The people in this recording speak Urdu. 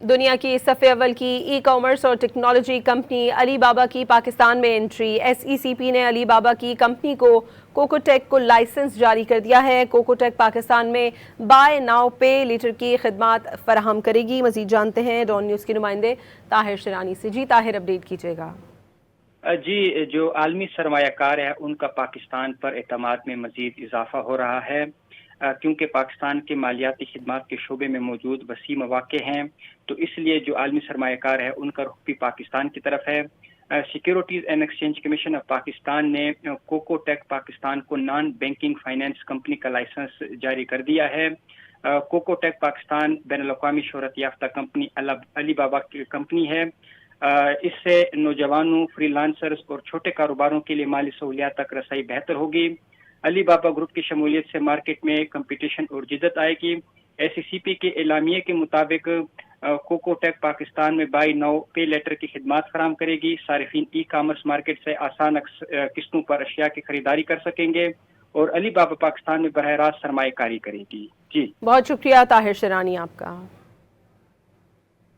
دنیا کی صف اول کی ای کامرس اور ٹیکنالوجی کمپنی علی بابا کی پاکستان میں انٹری۔ ایس ای سی پی نے علی بابا کی کمپنی کو کوکوٹیک کو لائسنس جاری کر دیا ہے۔ کوکوٹیک پاکستان میں بائی ناؤ پے لیٹر کی خدمات فراہم کرے گی۔ مزید جانتے ہیں ڈان نیوز کے نمائندے طاہر شرانی سے۔ جی طاہر، اپڈیٹ کیجیے گا۔ جی، جو عالمی سرمایہ کار ہے ان کا پاکستان پر اعتماد میں مزید اضافہ ہو رہا ہے، کیونکہ پاکستان کے مالیاتی خدمات کے شعبے میں موجود وسیع مواقع ہیں، تو اس لیے جو عالمی سرمایہ کار ہے ان کا رخ بھی پاکستان کی طرف ہے۔ Securities and exchange commission of Pakistan نے کوکو ٹیک پاکستان کو نان بینکنگ فائنینس کمپنی کا لائسنس جاری کر دیا ہے۔ کوکو ٹیک پاکستان بین الاقوامی شہرت یافتہ کمپنی علی بابا کی کمپنی ہے۔ اس سے نوجوانوں، فری لانسرز اور چھوٹے کاروباروں کے لیے مالی سہولیات تک رسائی بہتر ہوگی۔ علی بابا گروپ کی شمولیت سے مارکیٹ میں کمپٹیشن اور جدت آئے گی۔ ایس ای سی پی کے اعلامیے کے مطابق کوکو ٹیک پاکستان میں بائی ناؤ پے لیٹر کی خدمات فراہم کرے گی۔ صارفین ای کامرس مارکیٹ سے آسان قسطوں پر اشیاء کی خریداری کر سکیں گے اور علی بابا پاکستان میں براہ راست سرمایہ کاری کرے گی۔ جی، بہت شکریہ طاہر شرانی آپ کا۔